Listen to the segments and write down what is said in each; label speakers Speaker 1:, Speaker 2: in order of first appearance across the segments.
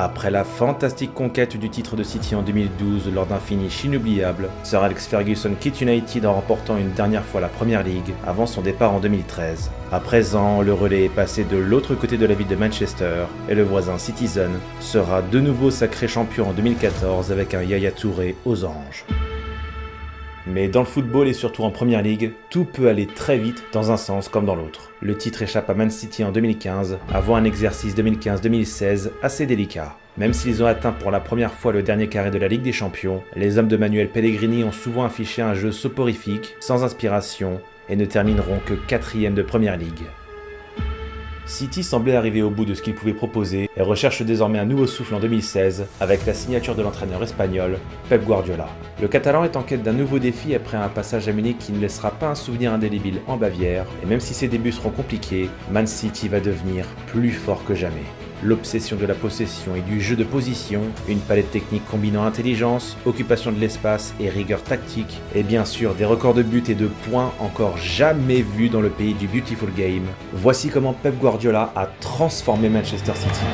Speaker 1: Après la fantastique conquête du titre de City en 2012 lors d'un finish inoubliable, Sir Alex Ferguson quitte United en remportant une dernière fois la Premier League avant son départ en 2013. À présent, le relais est passé de l'autre côté de la ville de Manchester et le voisin Citizen sera de nouveau sacré champion en 2014 avec un Yaya Touré aux anges. Mais dans le football et surtout en Premier League, tout peut aller très vite dans un sens comme dans l'autre. Le titre échappe à Man City en 2015, avant un exercice 2015-2016 assez délicat. Même s'ils ont atteint pour la première fois le dernier carré de la Ligue des Champions, les hommes de Manuel Pellegrini ont souvent affiché un jeu soporifique, sans inspiration, et ne termineront que 4e de Premier League. City semblait arriver au bout de ce qu'il pouvait proposer et recherche désormais un nouveau souffle en 2016 avec la signature de l'entraîneur espagnol Pep Guardiola. Le Catalan est en quête d'un nouveau défi après un passage à Munich qui ne laissera pas un souvenir indélébile en Bavière et même si ses débuts seront compliqués, Man City va devenir plus fort que jamais. L'obsession de la possession et du jeu de position, une palette technique combinant intelligence, occupation de l'espace et rigueur tactique, et bien sûr des records de buts et de points encore jamais vus dans le pays du Beautiful Game. Voici comment Pep Guardiola a transformé Manchester City.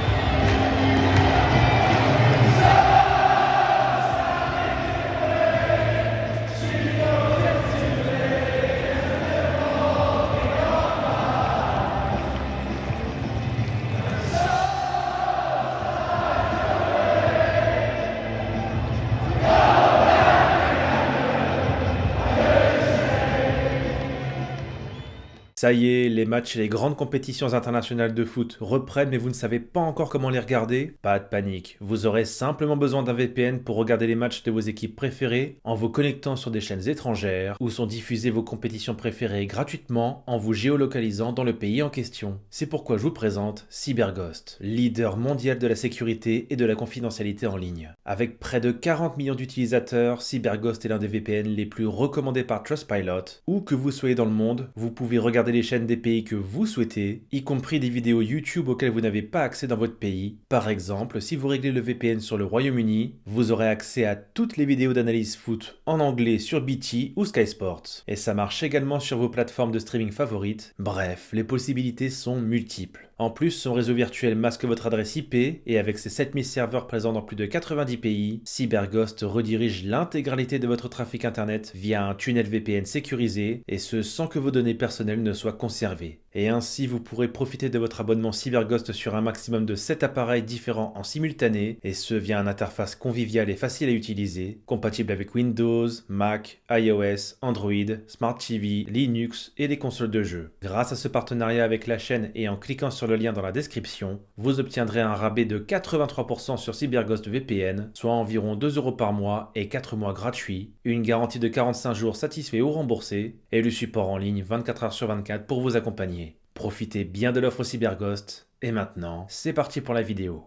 Speaker 1: Ça y est, les matchs et les grandes compétitions internationales de foot reprennent mais vous ne savez pas encore comment les regarder? Pas de panique, vous aurez simplement besoin d'un VPN pour regarder les matchs de vos équipes préférées en vous connectant sur des chaînes étrangères où sont diffusées vos compétitions préférées gratuitement en vous géolocalisant dans le pays en question. C'est pourquoi je vous présente CyberGhost, leader mondial de la sécurité et de la confidentialité en ligne. Avec près de 40 millions d'utilisateurs, CyberGhost est l'un des VPN les plus recommandés par Trustpilot. Où que vous soyez dans le monde, vous pouvez regarder les chaînes des pays que vous souhaitez, y compris des vidéos YouTube auxquelles vous n'avez pas accès dans votre pays. Par exemple, si vous réglez le VPN sur le Royaume-Uni, vous aurez accès à toutes les vidéos d'analyse foot en anglais sur BT ou Sky Sports. Et ça marche également sur vos plateformes de streaming favorites. Bref, les possibilités sont multiples. En plus, son réseau virtuel masque votre adresse IP et avec ses 7000 serveurs présents dans plus de 90 pays, CyberGhost redirige l'intégralité de votre trafic internet via un tunnel VPN sécurisé et ce sans que vos données personnelles ne soient conservées. Et ainsi, vous pourrez profiter de votre abonnement CyberGhost sur un maximum de 7 appareils différents en simultané et ce via une interface conviviale et facile à utiliser, compatible avec Windows, Mac, iOS, Android, Smart TV, Linux et les consoles de jeux. Grâce à ce partenariat avec la chaîne et en cliquant sur le lien dans la description, vous obtiendrez un rabais de 83% sur CyberGhost VPN, soit environ 2 € par mois et 4 mois gratuits, une garantie de 45 jours satisfait ou remboursé, et le support en ligne 24 h sur 24 pour vous accompagner. Profitez bien de l'offre CyberGhost, et maintenant, c'est parti pour la vidéo.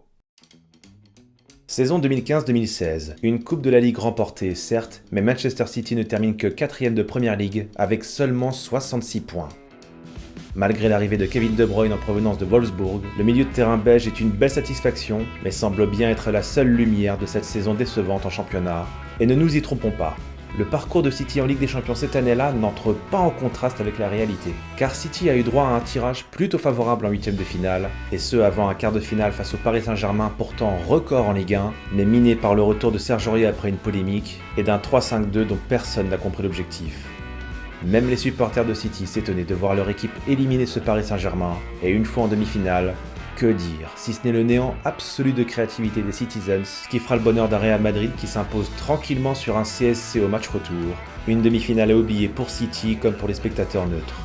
Speaker 1: Saison 2015-2016, une coupe de la Ligue remportée, certes, mais Manchester City ne termine que 4e de Premier League avec seulement 66 points. Malgré l'arrivée de Kevin De Bruyne en provenance de Wolfsburg, le milieu de terrain belge est une belle satisfaction, mais semble bien être la seule lumière de cette saison décevante en championnat. Et ne nous y trompons pas, le parcours de City en Ligue des Champions cette année-là n'entre pas en contraste avec la réalité. Car City a eu droit à un tirage plutôt favorable en 8e de finale, et ce avant un quart de finale face au Paris Saint-Germain pourtant record en Ligue 1, mais miné par le retour de Serge Aurier après une polémique, et d'un 3-5-2 dont personne n'a compris l'objectif. Même les supporters de City s'étonnaient de voir leur équipe éliminer ce Paris Saint-Germain, et une fois en demi-finale, que dire, si ce n'est le néant absolu de créativité des Citizens, qui fera le bonheur d'un Real Madrid qui s'impose tranquillement sur un CSC au match retour, une demi-finale à oublier pour City comme pour les spectateurs neutres.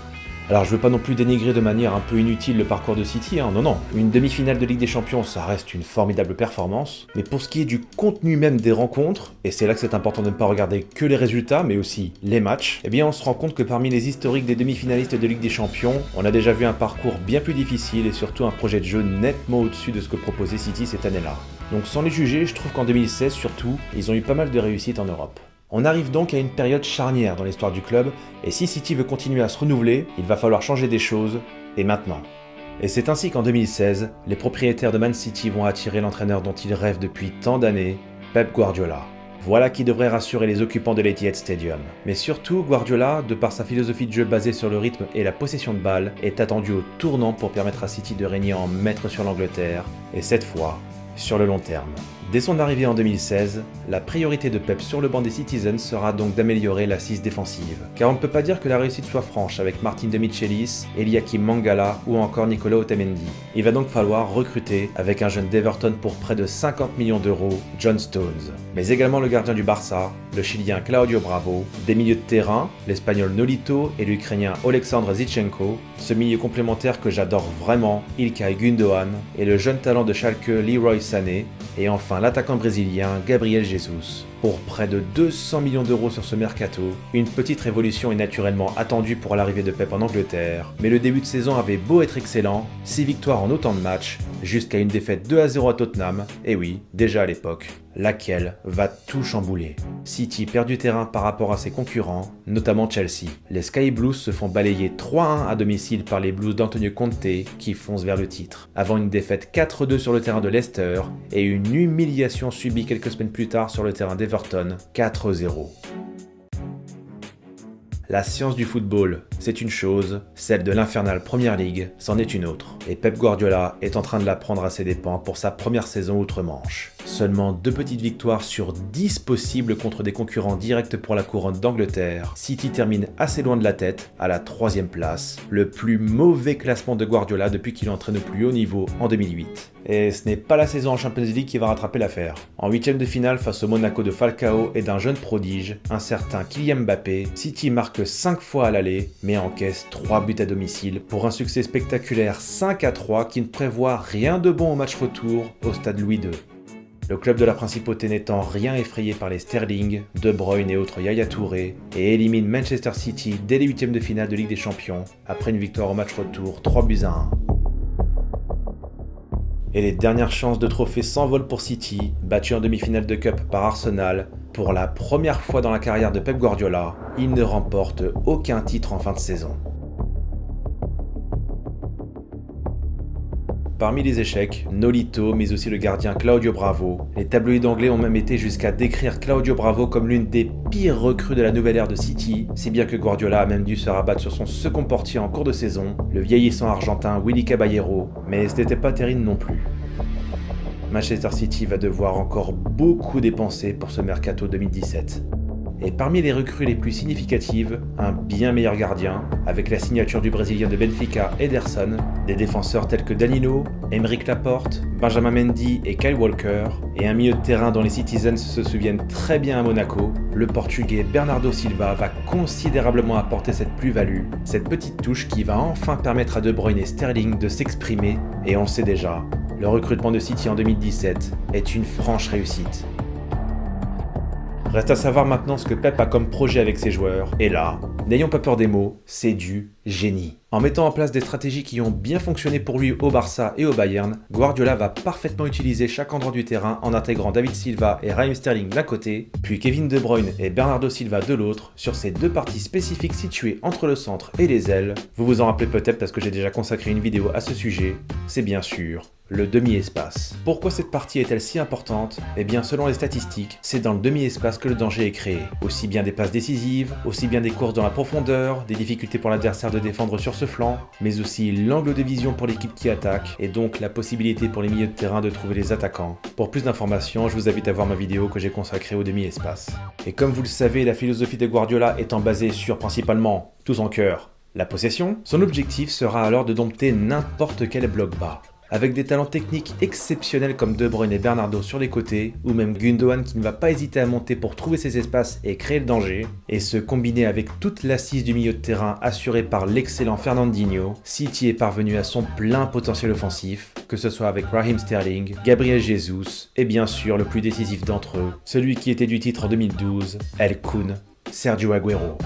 Speaker 1: Alors je veux pas non plus dénigrer de manière un peu inutile le parcours de City, non, une demi-finale de Ligue des Champions ça reste une formidable performance, mais pour ce qui est du contenu même des rencontres, et c'est là que c'est important de ne pas regarder que les résultats mais aussi les matchs, eh bien on se rend compte que parmi les historiques des demi-finalistes de Ligue des Champions, on a déjà vu un parcours bien plus difficile et surtout un projet de jeu nettement au-dessus de ce que proposait City cette année-là. Donc sans les juger, je trouve qu'en 2016 surtout, ils ont eu pas mal de réussites en Europe. On arrive donc à une période charnière dans l'histoire du club, et si City veut continuer à se renouveler, il va falloir changer des choses, et maintenant. Et c'est ainsi qu'en 2016, les propriétaires de Man City vont attirer l'entraîneur dont ils rêvent depuis tant d'années, Pep Guardiola. Voilà qui devrait rassurer les occupants de l'Etihad Stadium. Mais surtout, Guardiola, de par sa philosophie de jeu basée sur le rythme et la possession de balle, est attendu au tournant pour permettre à City de régner en maître sur l'Angleterre, et cette fois, sur le long terme. Dès son arrivée en 2016, la priorité de Pep sur le banc des Citizens sera donc d'améliorer l'assise défensive. Car on ne peut pas dire que la réussite soit franche avec Martin De Michelis, Eliakim Mangala ou encore Nicolas Otamendi. Il va donc falloir recruter, avec un jeune d'Everton pour près de 50 millions d'euros, John Stones. Mais également le gardien du Barça, le Chilien Claudio Bravo, des milieux de terrain, l'Espagnol Nolito et l'Ukrainien Oleksandr Zinchenko, ce milieu complémentaire que j'adore vraiment, İlkay Gündoğan, et le jeune talent de Schalke Leroy Sané, et enfin l'attaquant brésilien Gabriel Jesus. Pour près de 200 millions d'euros sur ce mercato, une petite révolution est naturellement attendue pour l'arrivée de Pep en Angleterre, mais le début de saison avait beau être excellent, 6 victoires en autant de matchs, jusqu'à une défaite 2-0 à Tottenham, et oui, déjà à l'époque, laquelle va tout chambouler. City perd du terrain par rapport à ses concurrents, notamment Chelsea. Les Sky Blues se font balayer 3-1 à domicile par les Blues d'Antonio Conte qui foncent vers le titre, avant une défaite 4-2 sur le terrain de Leicester et une humiliation subie quelques semaines plus tard sur le terrain d'Everton, 4-0. La science du football, c'est une chose, celle de l'infernale Premier League, c'en est une autre. Et Pep Guardiola est en train de l'apprendre à ses dépens pour sa première saison outre-Manche. Seulement 2 petites victoires sur 10 possibles contre des concurrents directs pour la couronne d'Angleterre, City termine assez loin de la tête, à la 3e place, le plus mauvais classement de Guardiola depuis qu'il entraîne au plus haut niveau en 2008. Et ce n'est pas la saison en Champions League qui va rattraper l'affaire. En 8e de finale face au Monaco de Falcao et d'un jeune prodige, un certain Kylian Mbappé, City marque 5 fois à l'aller, mais encaisse 3 buts à domicile pour un succès spectaculaire 5-3 qui ne prévoit rien de bon au match retour au stade Louis II. Le club de la Principauté n'étant rien effrayé par les Sterling, De Bruyne et autres Yaya Touré, et élimine Manchester City dès les 8e de finale de Ligue des Champions, après une victoire au match retour 3-1. Et les dernières chances de trophée s'envolent pour City, battu en demi-finale de Cup par Arsenal. Pour la première fois dans la carrière de Pep Guardiola, il ne remporte aucun titre en fin de saison. Parmi les échecs, Nolito, mais aussi le gardien Claudio Bravo. Les tabloïds anglais ont même été jusqu'à décrire Claudio Bravo comme l'une des pires recrues de la nouvelle ère de City, si bien que Guardiola a même dû se rabattre sur son second portier en cours de saison, le vieillissant argentin Willy Caballero, mais ce n'était pas terrible non plus. Manchester City va devoir encore beaucoup dépenser pour ce mercato 2017. Et parmi les recrues les plus significatives, un bien meilleur gardien, avec la signature du Brésilien de Benfica Ederson, des défenseurs tels que Danilo, Aymeric Laporte, Benjamin Mendy et Kyle Walker, et un milieu de terrain dont les Citizens se souviennent très bien à Monaco, le Portugais Bernardo Silva va considérablement apporter cette plus-value, cette petite touche qui va enfin permettre à De Bruyne et Sterling de s'exprimer, et on le sait déjà, le recrutement de City en 2017 est une franche réussite. Reste à savoir maintenant ce que Pep a comme projet avec ses joueurs, et là, n'ayons pas peur des mots, c'est du génie. En mettant en place des stratégies qui ont bien fonctionné pour lui au Barça et au Bayern, Guardiola va parfaitement utiliser chaque endroit du terrain en intégrant David Silva et Raheem Sterling d'un côté, puis Kevin De Bruyne et Bernardo Silva de l'autre, sur ces 2 parties spécifiques situées entre le centre et les ailes. Vous vous en rappelez peut-être parce que j'ai déjà consacré une vidéo à ce sujet, c'est bien sûr le demi-espace. Pourquoi cette partie est-elle si importante ? Eh bien, selon les statistiques, c'est dans le demi-espace que le danger est créé. Aussi bien des passes décisives, aussi bien des courses dans la profondeur, des difficultés pour l'adversaire de défendre sur ce flanc, mais aussi l'angle de vision pour l'équipe qui attaque, et donc la possibilité pour les milieux de terrain de trouver les attaquants. Pour plus d'informations, je vous invite à voir ma vidéo que j'ai consacrée au demi-espace. Et comme vous le savez, la philosophie de Guardiola étant basée sur principalement, tous en cœur, la possession, son objectif sera alors de dompter n'importe quel bloc bas. Avec des talents techniques exceptionnels comme De Bruyne et Bernardo sur les côtés, ou même Gündoğan qui ne va pas hésiter à monter pour trouver ses espaces et créer le danger, et se combiner avec toute l'assise du milieu de terrain assurée par l'excellent Fernandinho, City est parvenu à son plein potentiel offensif, que ce soit avec Raheem Sterling, Gabriel Jesus, et bien sûr le plus décisif d'entre eux, celui qui était du titre en 2012, El Kun, Sergio Agüero.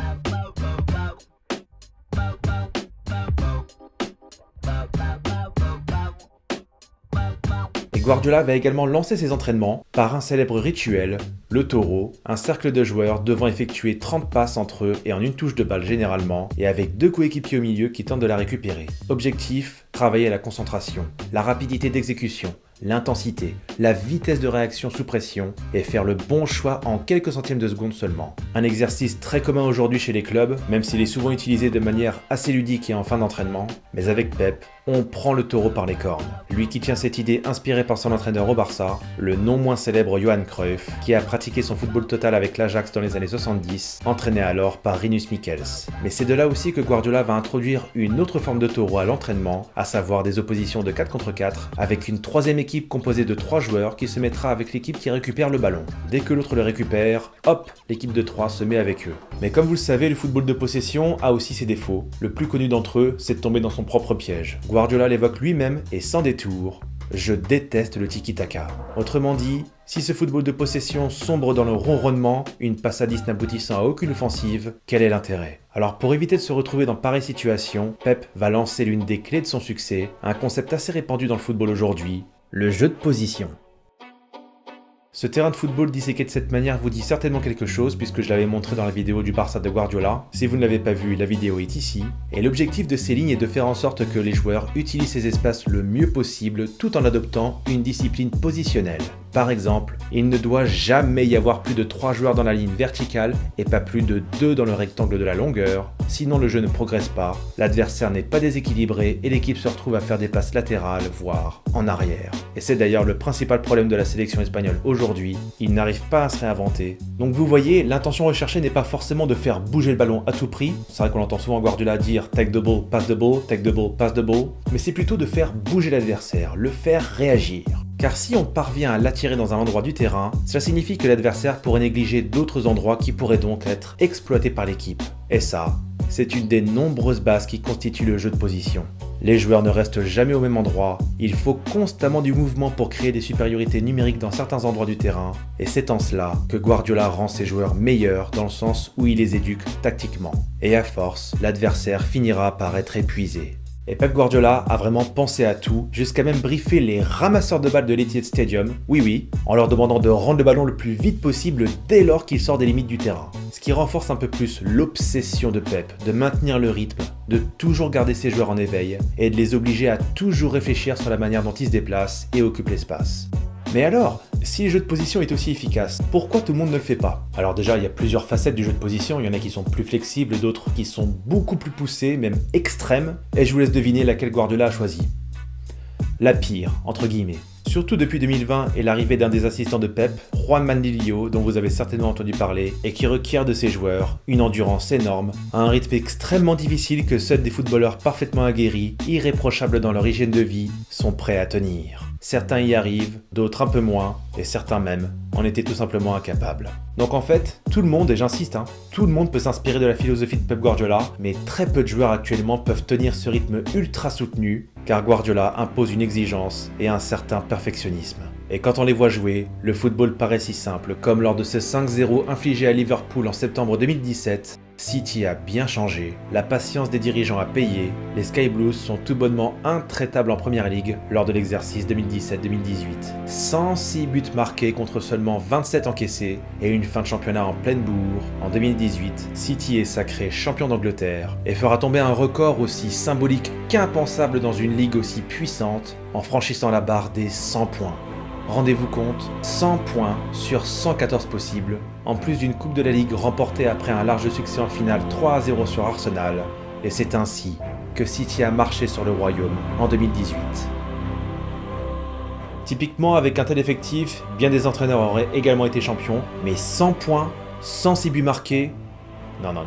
Speaker 1: Guardiola va également lancer ses entraînements par un célèbre rituel, le taureau, un cercle de joueurs devant effectuer 30 passes entre eux et en une touche de balle généralement, et avec 2 coéquipiers au milieu qui tentent de la récupérer. Objectif, travailler la concentration, la rapidité d'exécution, l'intensité, la vitesse de réaction sous pression et faire le bon choix en quelques centièmes de seconde seulement. Un exercice très commun aujourd'hui chez les clubs, même s'il est souvent utilisé de manière assez ludique et en fin d'entraînement, mais avec Pep, on prend le taureau par les cornes. Lui qui tient cette idée inspirée par son entraîneur au Barça, le non moins célèbre Johan Cruyff, qui a pratiqué son football total avec l'Ajax dans les années 70, entraîné alors par Rinus Michels. Mais c'est de là aussi que Guardiola va introduire une autre forme de taureau à l'entraînement, à savoir des oppositions de 4 contre 4, avec une troisième équipe composée de 3 joueurs qui se mettra avec l'équipe qui récupère le ballon. Dès que l'autre le récupère, hop, l'équipe de 3 se met avec eux. Mais comme vous le savez, le football de possession a aussi ses défauts. Le plus connu d'entre eux, c'est de tomber dans son propre piège. Guardiola l'évoque lui-même et sans détour. Je déteste le tiki-taka. Autrement dit, si ce football de possession sombre dans le ronronnement, une passadiste n'aboutissant à aucune offensive, quel est l'intérêt? Alors pour éviter de se retrouver dans pareille situation, Pep va lancer l'une des clés de son succès, un concept assez répandu dans le football aujourd'hui, le jeu de position. Ce terrain de football disséqué de cette manière vous dit certainement quelque chose puisque je l'avais montré dans la vidéo du Barça de Guardiola. Si vous ne l'avez pas vu, la vidéo est ici. Et l'objectif de ces lignes est de faire en sorte que les joueurs utilisent ces espaces le mieux possible tout en adoptant une discipline positionnelle. Par exemple, il ne doit jamais y avoir plus de 3 joueurs dans la ligne verticale et pas plus de 2 dans le rectangle de la longueur, sinon le jeu ne progresse pas, l'adversaire n'est pas déséquilibré et l'équipe se retrouve à faire des passes latérales, voire en arrière. Et c'est d'ailleurs le principal problème de la sélection espagnole aujourd'hui, ils n'arrivent pas à se réinventer. Donc vous voyez, l'intention recherchée n'est pas forcément de faire bouger le ballon à tout prix, c'est vrai qu'on entend souvent Guardiola dire take the ball, pass the ball, take the ball, pass the ball, mais c'est plutôt de faire bouger l'adversaire, le faire réagir. Car si on parvient à l'attirer dans un endroit du terrain, cela signifie que l'adversaire pourrait négliger d'autres endroits qui pourraient donc être exploités par l'équipe. Et ça, c'est une des nombreuses bases qui constituent le jeu de position. Les joueurs ne restent jamais au même endroit, il faut constamment du mouvement pour créer des supériorités numériques dans certains endroits du terrain, et c'est en cela que Guardiola rend ses joueurs meilleurs dans le sens où il les éduque tactiquement. Et à force, l'adversaire finira par être épuisé. Et Pep Guardiola a vraiment pensé à tout, jusqu'à même briefer les ramasseurs de balles de l'Etihad Stadium, oui, en leur demandant de rendre le ballon le plus vite possible dès lors qu'il sort des limites du terrain. Ce qui renforce un peu plus l'obsession de Pep, de maintenir le rythme, de toujours garder ses joueurs en éveil, et de les obliger à toujours réfléchir sur la manière dont ils se déplacent et occupent l'espace. Mais alors, si le jeu de position est aussi efficace, pourquoi tout le monde ne le fait pas? Alors déjà, il y a plusieurs facettes du jeu de position, il y en a qui sont plus flexibles, d'autres qui sont beaucoup plus poussées, même extrêmes, et je vous laisse deviner laquelle Guardiola a choisi. La pire, entre guillemets. Surtout depuis 2020 et l'arrivée d'un des assistants de Pep, Juan Mandillo, dont vous avez certainement entendu parler, et qui requiert de ses joueurs une endurance énorme, à un rythme extrêmement difficile que seuls des footballeurs parfaitement aguerris, irréprochables dans leur hygiène de vie, sont prêts à tenir. Certains y arrivent, d'autres un peu moins, et certains même en étaient tout simplement incapables. Donc en fait, tout le monde, et j'insiste, tout le monde peut s'inspirer de la philosophie de Pep Guardiola, mais très peu de joueurs actuellement peuvent tenir ce rythme ultra soutenu, car Guardiola impose une exigence et un certain perfectionnisme. Et quand on les voit jouer, le football paraît si simple, comme lors de ce 5-0 infligé à Liverpool en septembre 2017, City a bien changé, la patience des dirigeants a payé, les Sky Blues sont tout bonnement intraitables en Première Ligue lors de l'exercice 2017-2018. 106 buts marqués contre seulement 27 encaissés et une fin de championnat en pleine bourre. En 2018, City est sacré champion d'Angleterre et fera tomber un record aussi symbolique qu'impensable dans une ligue aussi puissante en franchissant la barre des 100 points. Rendez-vous compte, 100 points sur 114 possibles, en plus d'une Coupe de la Ligue remportée après un large succès en finale 3-0 sur Arsenal, et c'est ainsi que City a marché sur le royaume en 2018. Typiquement, avec un tel effectif, bien des entraîneurs auraient également été champions, mais 100 points, 106 buts marqués, non, là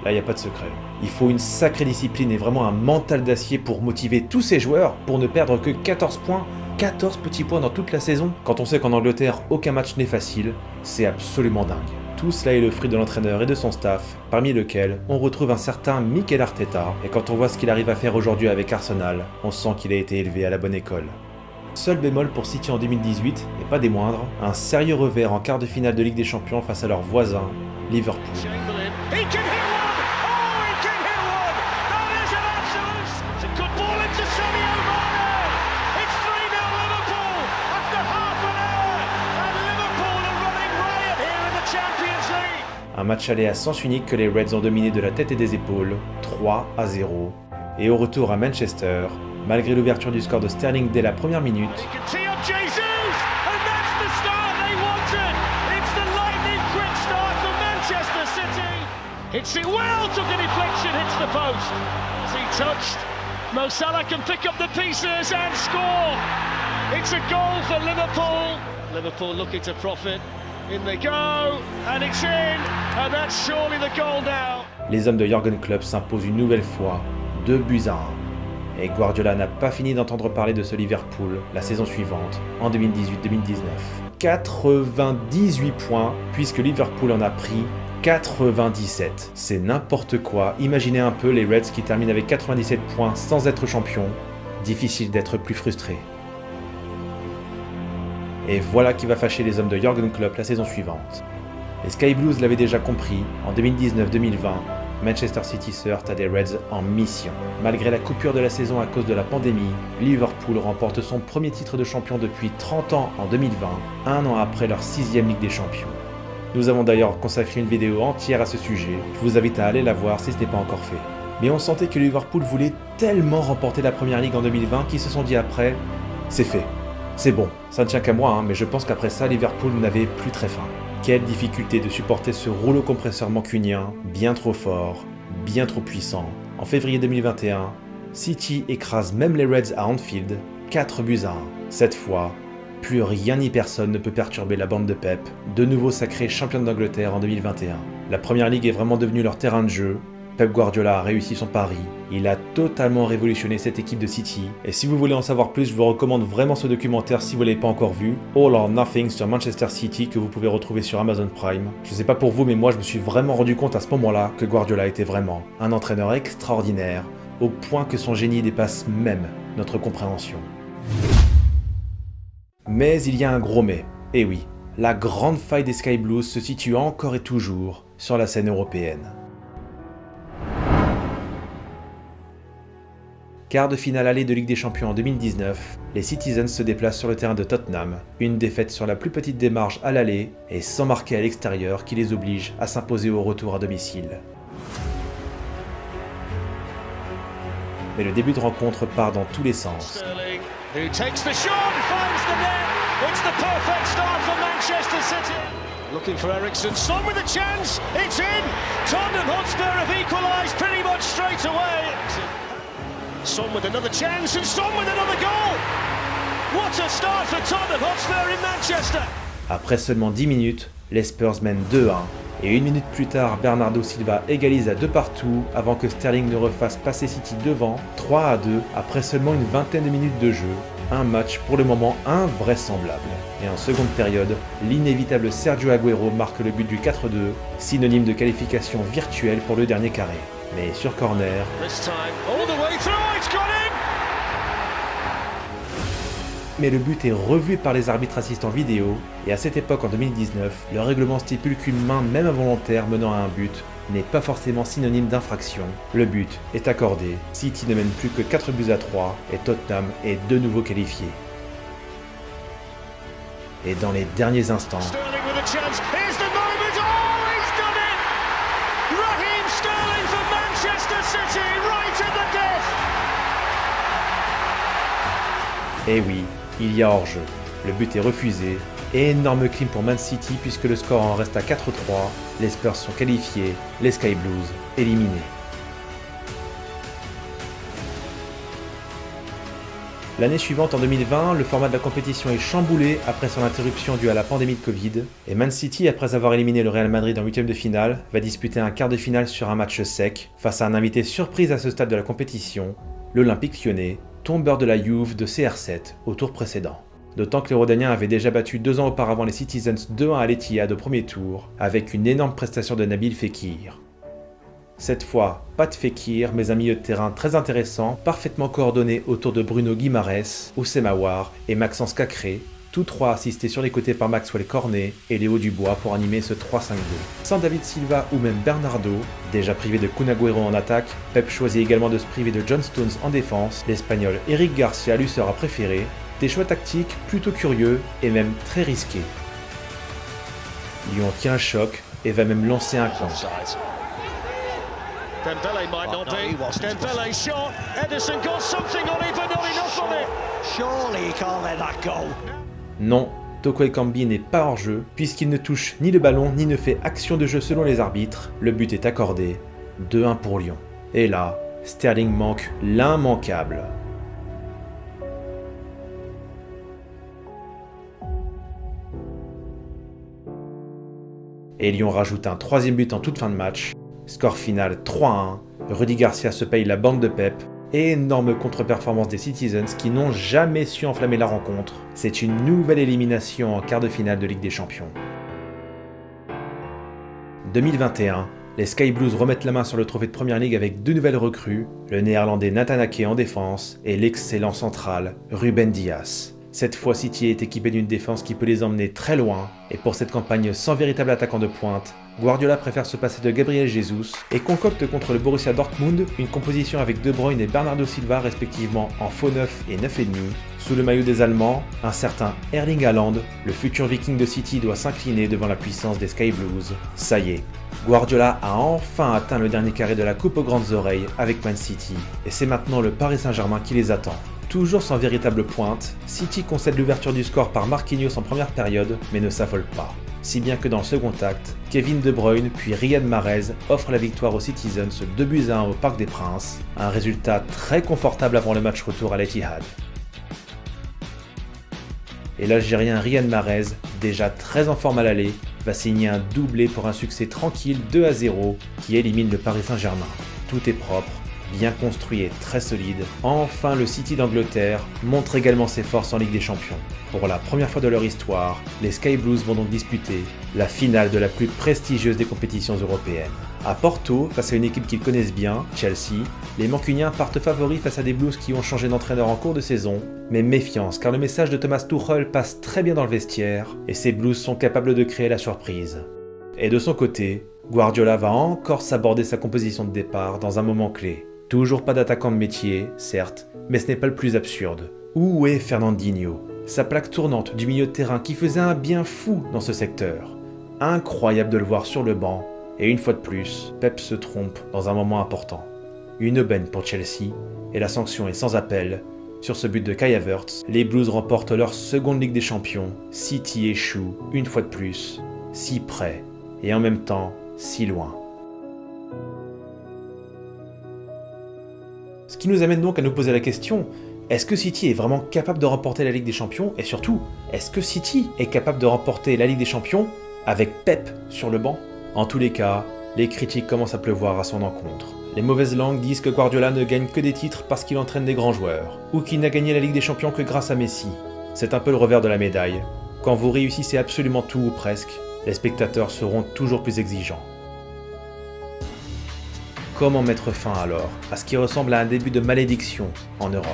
Speaker 1: il n'y a pas de secret. Il faut une sacrée discipline et vraiment un mental d'acier pour motiver tous ces joueurs pour ne perdre que 14 points, 14 petits points dans toute la saison. Quand on sait qu'en Angleterre, aucun match n'est facile, c'est absolument dingue. Tout cela est le fruit de l'entraîneur et de son staff, parmi lesquels on retrouve un certain Mikel Arteta, et quand on voit ce qu'il arrive à faire aujourd'hui avec Arsenal, on sent qu'il a été élevé à la bonne école. Seul bémol pour City en 2018, et pas des moindres, un sérieux revers en quart de finale de Ligue des Champions face à leurs voisins, Liverpool. Un match aller à sens unique que les Reds ont dominé de la tête et des épaules, 3-0. Et au retour à Manchester, malgré l'ouverture du score de Sterling dès la première minute,
Speaker 2: Hits it well, took a deflection, hits the post. As he touched, Mo Salah can pick up the pieces and score. It's a goal for Liverpool. Liverpool looking to profit. In they go, and it's in, and that's surely the goal now.
Speaker 1: Les hommes de Jürgen Klopp s'imposent une nouvelle fois, 2-1. Et Guardiola n'a pas fini d'entendre parler de ce Liverpool la saison suivante, en 2018-2019. 98 points, puisque Liverpool en a pris 97. C'est n'importe quoi. Imaginez un peu les Reds qui terminent avec 97 points sans être champions. Difficile d'être plus frustré. Et voilà qui va fâcher les hommes de Jürgen Klopp la saison suivante. Les Sky Blues l'avaient déjà compris, en 2019-2020, Manchester City se heurte à des Reds en mission. Malgré la coupure de la saison à cause de la pandémie, Liverpool remporte son premier titre de champion depuis 30 ans en 2020, un an après leur 6e Ligue des Champions. Nous avons d'ailleurs consacré une vidéo entière à ce sujet, je vous invite à aller la voir si ce n'est pas encore fait. Mais on sentait que Liverpool voulait tellement remporter la Première Ligue en 2020 qu'ils se sont dit après, c'est fait. C'est bon, ça ne tient qu'à moi, mais je pense qu'après ça, Liverpool n'avait plus très faim. Quelle difficulté de supporter ce rouleau compresseur mancunien, bien trop fort, bien trop puissant. En février 2021, City écrase même les Reds à Anfield, 4-1. Cette fois, plus rien ni personne ne peut perturber la bande de Pep, de nouveau sacrée championne d'Angleterre en 2021. La Première Ligue est vraiment devenue leur terrain de jeu. Pep Guardiola a réussi son pari, il a totalement révolutionné cette équipe de City, et si vous voulez en savoir plus, je vous recommande vraiment ce documentaire si vous ne l'avez pas encore vu, All or Nothing sur Manchester City, que vous pouvez retrouver sur Amazon Prime. Je sais pas pour vous, mais moi je me suis vraiment rendu compte à ce moment-là que Guardiola était vraiment un entraîneur extraordinaire, au point que son génie dépasse même notre compréhension. Mais il y a un gros mais, et oui, la grande faille des Sky Blues se situe encore et toujours sur la scène européenne. Quart de finale aller de Ligue des Champions en 2019, les Citizens se déplacent sur le terrain de Tottenham, une défaite sur la plus petite des marges à l'aller et sans marquer à l'extérieur qui les oblige à s'imposer au retour à domicile. Mais le début de rencontre part dans tous les sens.
Speaker 2: Looking for Eriksen, Son with a chance, it's in! Tottenham Hotspur have equalised pretty much straight away. Son with another chance and Son with another goal! What a start for Tottenham Hotspur in Manchester!
Speaker 1: Après seulement 10 minutes, les Spurs mènent 2-1 et une minute plus tard, Bernardo Silva égalise à 2 partout avant que Sterling ne refasse passer City devant 3-2 après seulement une vingtaine de minutes de jeu. Un match pour le moment invraisemblable. Et en seconde période, l'inévitable Sergio Aguero marque le but du 4-2, synonyme de qualification virtuelle pour le dernier carré. Mais sur corner, mais le but est revu par les arbitres assistants vidéo, et à cette époque en 2019, le règlement stipule qu'une main même involontaire menant à un but n'est pas forcément synonyme d'infraction. Le but est accordé, City ne mène plus que 4-3 et Tottenham est de nouveau qualifié. Et dans les derniers instants, et oui, il y a hors-jeu. Le but est refusé. Et énorme clim pour Man City puisque le score en reste à 4-3. Les Spurs sont qualifiés, les Sky Blues éliminés. L'année suivante, en 2020, le format de la compétition est chamboulé après son interruption due à la pandémie de Covid. Et Man City, après avoir éliminé le Real Madrid en 8e de finale, va disputer un quart de finale sur un match sec face à un invité surprise à ce stade de la compétition, l'Olympique Lyonnais, tombeur de la Juve de CR7 au tour précédent. D'autant que les Rodaniens avaient déjà battu 2 ans auparavant les Citizens 2-1 à l'Etihad au premier tour, avec une énorme prestation de Nabil Fekir. Cette fois, pas de Fekir, mais un milieu de terrain très intéressant, parfaitement coordonné autour de Bruno Guimarães, Oussem Aouar et Maxence Cacré, tous trois assistés sur les côtés par Maxwell Cornet et Léo Dubois pour animer ce 3-5-2. Sans David Silva ou même Bernardo, déjà privé de Kun Agüero en attaque, Pep choisit également de se priver de John Stones en défense, l'Espagnol Eric Garcia lui sera préféré, des choix tactiques plutôt curieux et même très risqués. Lyon tient un choc et va même lancer un contre.
Speaker 2: Dembele might not be. Dembele shot. Ederson got something on it, but not enough on it. Surely he can't let that go.
Speaker 1: Non, Toko Ekambi n'est pas hors jeu, puisqu'il ne touche ni le ballon ni ne fait action de jeu selon les arbitres. Le but est accordé, 2-1 pour Lyon. Et là, Sterling manque l'immanquable. Et Lyon rajoute un troisième but en toute fin de match. Score final 3-1. Rudy Garcia se paye la bande de Pep. Et énorme contre-performance des Citizens qui n'ont jamais su enflammer la rencontre. C'est une nouvelle élimination en quart de finale de Ligue des Champions. 2021, les Sky Blues remettent la main sur le trophée de Première Ligue avec 2 nouvelles recrues, le néerlandais Nathan Ake en défense et l'excellent central Ruben Dias. Cette fois, City est équipé d'une défense qui peut les emmener très loin, et pour cette campagne sans véritable attaquant de pointe, Guardiola préfère se passer de Gabriel Jesus et concocte contre le Borussia Dortmund une composition avec De Bruyne et Bernardo Silva respectivement en faux 9 et 9,5. Sous le maillot des Allemands, un certain Erling Haaland, le futur Viking de City, doit s'incliner devant la puissance des Sky Blues. Ça y est, Guardiola a enfin atteint le dernier carré de la coupe aux grandes oreilles avec Man City, et c'est maintenant le Paris Saint-Germain qui les attend. Toujours sans véritable pointe, City concède l'ouverture du score par Marquinhos en première période, mais ne s'affole pas. Si bien que dans le second acte, Kevin De Bruyne puis Riyad Mahrez offrent la victoire aux Citizens 2-1 au Parc des Princes, un résultat très confortable avant le match retour à l'Etihad. Et l'Algérien Riyad Mahrez, déjà très en forme à l'aller, va signer un doublé pour un succès tranquille 2-0 qui élimine le Paris Saint-Germain. Tout est propre, bien construit et très solide. Enfin, le City d'Angleterre montre également ses forces en Ligue des Champions. Pour la première fois de leur histoire, les Sky Blues vont donc disputer la finale de la plus prestigieuse des compétitions européennes. À Porto, face à une équipe qu'ils connaissent bien, Chelsea, les Mancuniens partent favoris face à des Blues qui ont changé d'entraîneur en cours de saison, mais méfiance car le message de Thomas Tuchel passe très bien dans le vestiaire et ces Blues sont capables de créer la surprise. Et de son côté, Guardiola va encore s'aborder sa composition de départ dans un moment clé. Toujours pas d'attaquant de métier, certes, mais ce n'est pas le plus absurde. Où est Fernandinho ? Sa plaque tournante du milieu de terrain qui faisait un bien fou dans ce secteur. Incroyable de le voir sur le banc, et une fois de plus, Pep se trompe dans un moment important. Une aubaine pour Chelsea, et la sanction est sans appel. Sur ce but de Kai Havertz, les Blues remportent leur seconde Ligue des Champions. City échoue, une fois de plus, si près, et en même temps, si loin. Ce qui nous amène donc à nous poser la question, est-ce que City est vraiment capable de remporter la Ligue des Champions ? Et surtout, est-ce que City est capable de remporter la Ligue des Champions avec Pep sur le banc ? En tous les cas, les critiques commencent à pleuvoir à son encontre. Les mauvaises langues disent que Guardiola ne gagne que des titres parce qu'il entraîne des grands joueurs, ou qu'il n'a gagné la Ligue des Champions que grâce à Messi. C'est un peu le revers de la médaille. Quand vous réussissez absolument tout ou presque, les spectateurs seront toujours plus exigeants. Comment mettre fin alors à ce qui ressemble à un début de malédiction en Europe ?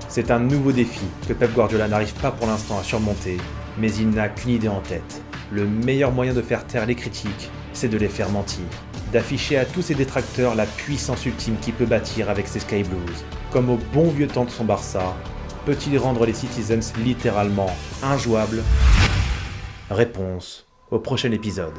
Speaker 1: C'est un nouveau défi que Pep Guardiola n'arrive pas pour l'instant à surmonter, mais il n'a qu'une idée en tête. Le meilleur moyen de faire taire les critiques, c'est de les faire mentir. D'afficher à tous ses détracteurs la puissance ultime qu'il peut bâtir avec ses Sky Blues. Comme au bon vieux temps de son Barça, peut-il rendre les Citizens littéralement injouables ? Réponse au prochain épisode.